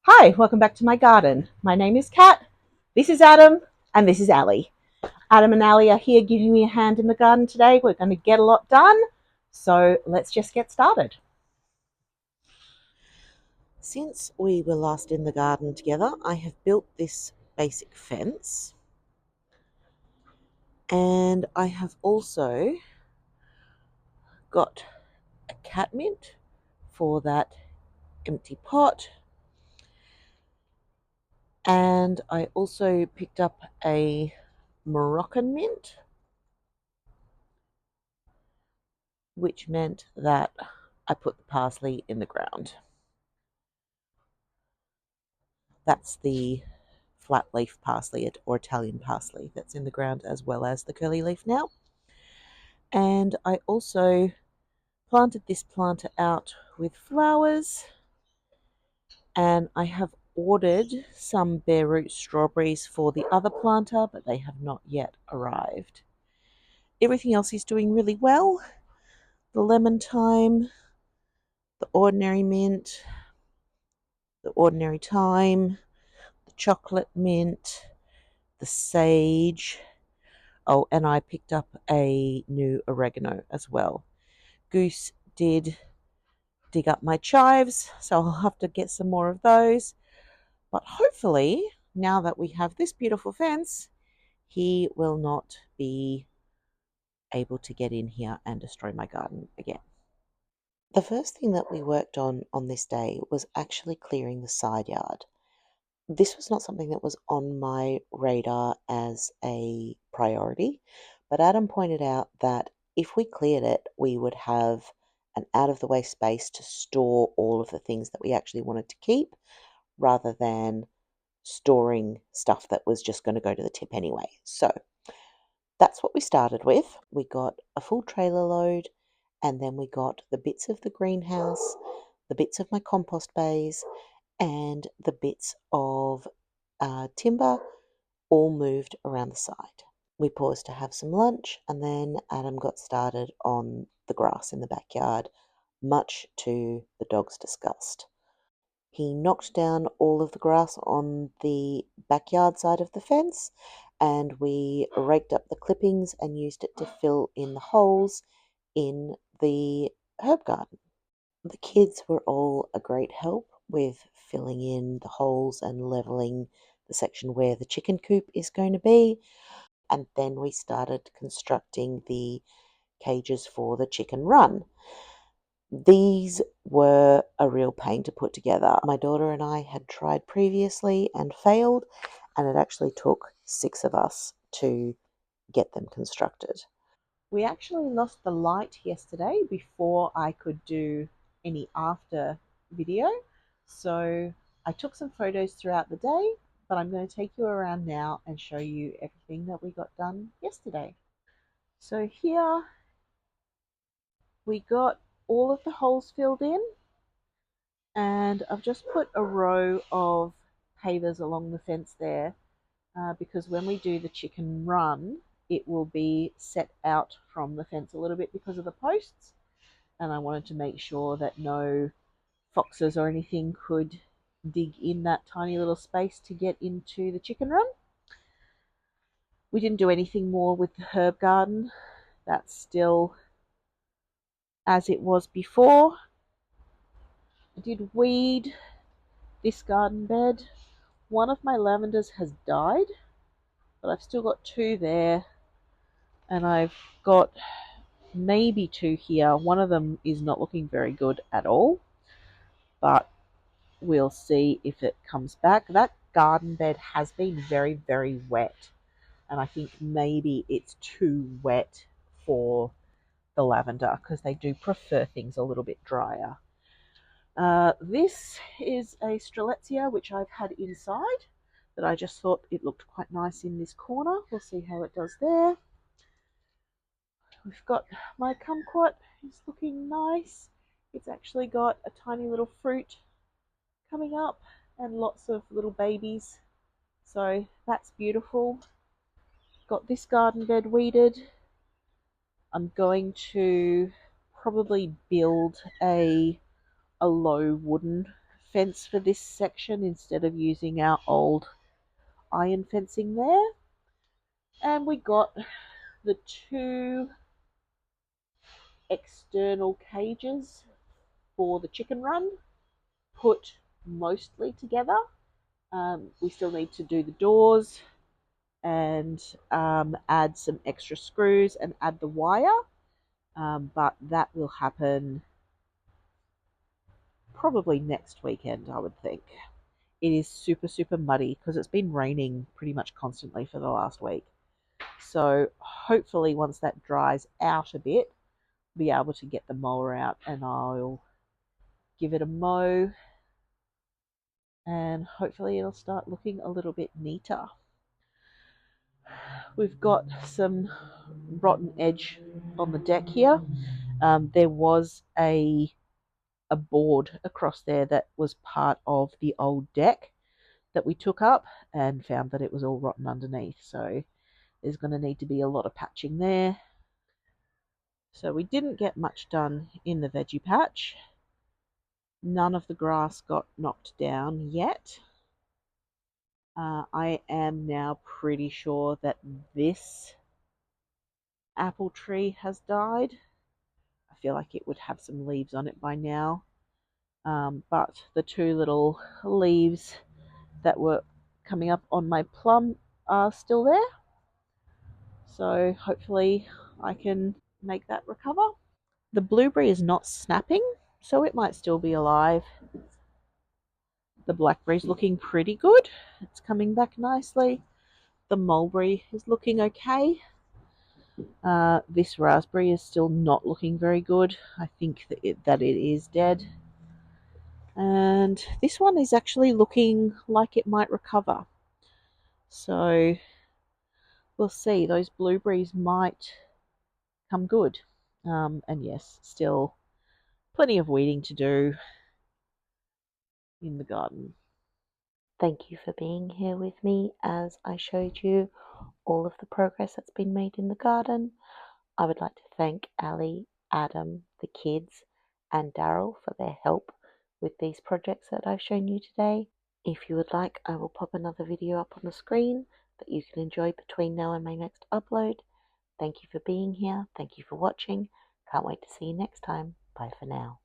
Hi, welcome back to my garden. My name is Kat, this is Adam, and this is Ali. Adam and Ali are here giving me a hand in the garden today. We're going to get a lot done, so let's just get started. Since we were last in the garden together, I have built this basic fence, and I have also got a cat mint for that empty pot, and I also picked up a Moroccan mint, which meant that I put the parsley in the ground. That's the flat leaf parsley or Italian parsley that's in the ground, as well as the curly leaf now. And I also planted this planter out with flowers, and I have ordered some bare root strawberries for the other planter, but they have not yet arrived. Everything else is doing really well. The lemon thyme, the ordinary mint, the ordinary thyme, the chocolate mint, the sage. Oh, and I picked up a new oregano as well. Goose did dig up my chives, so I'll have to get some more of those. But hopefully, now that we have this beautiful fence, he will not be able to get in here and destroy my garden again. The first thing that we worked on this day was actually clearing the side yard. This was not something that was on my radar as a priority, but Adam pointed out that if we cleared it, we would have an out of the way space to store all of the things that we actually wanted to keep rather than storing stuff that was just going to go to the tip anyway. So that's what we started with. We got a full trailer load, and then we got the bits of the greenhouse, the bits of my compost bays, and the bits of timber all moved around the side. We paused to have some lunch, and then Adam got started on the grass in the backyard, much to the dog's disgust. He knocked down all of the grass on the backyard side of the fence, and we raked up the clippings and used it to fill in the holes in the herb garden. The kids were all a great help with filling in the holes and leveling the section where the chicken coop is going to be. And then we started constructing the cages for the chicken run. These were a real pain to put together. My daughter and I had tried previously and failed, and it actually took 6 of us to get them constructed. We actually lost the light yesterday before I could do any after video. So I took some photos throughout the day, but I'm going to take you around now and show you everything that we got done yesterday. So here we got all of the holes filled in, and I've just put a row of pavers along the fence there because when we do the chicken run, it will be set out from the fence a little bit because of the posts, and I wanted to make sure that no foxes or anything could dig in that tiny little space to get into the chicken run. We didn't do anything more with the herb garden. That's still as it was before. I did weed this garden bed. One of my lavenders has died, but I've still got 2 there, and I've got maybe 2 here. One of them is not looking very good at all, but we'll see if it comes back. That garden bed has been very, very wet, and I think maybe it's too wet for the lavender because they do prefer things a little bit drier. This is a strelitzia which I've had inside that I just thought it looked quite nice in this corner. We'll see how it does there. We've got my kumquat, it's looking nice. It's actually got a tiny little fruit coming up and lots of little babies, so that's beautiful. Got this garden bed weeded. I'm going to probably build a low wooden fence for this section instead of using our old iron fencing there. And we got the 2 external cages for the chicken run put mostly together. We still need to do the doors and add some extra screws and add the wire, but that will happen probably next weekend, I would think. It is super, super muddy because it's been raining pretty much constantly for the last week. So hopefully once that dries out a bit, I'll be able to get the mower out and I'll give it a mow and hopefully it'll start looking a little bit neater. We've got some rotten edge on the deck here. There was a board across there that was part of the old deck that we took up and found that it was all rotten underneath. So there's going to need to be a lot of patching there. So we didn't get much done in the veggie patch. None of the grass got knocked down yet. I am now pretty sure that this apple tree has died. I feel like it would have some leaves on it by now. But the 2 little leaves that were coming up on my plum are still there. So hopefully I can make that recover. The blueberry is not snapping, so it might still be alive. The blackberry's looking pretty good. It's coming back nicely. The mulberry is looking okay. This raspberry is still not looking very good. I think that it is dead. And this one is actually looking like it might recover. So we'll see. Those blueberries might come good. And yes, still plenty of weeding to do in the garden. Thank you for being here with me as I showed you all of the progress that's been made in the garden. I would like to thank Ali, Adam, the kids, and Darryl for their help with these projects that I've shown you today. If you would like, I will pop another video up on the screen that you can enjoy between now and my next upload. Thank you for being here. Thank you for watching. Can't wait to see you next time. Bye for now.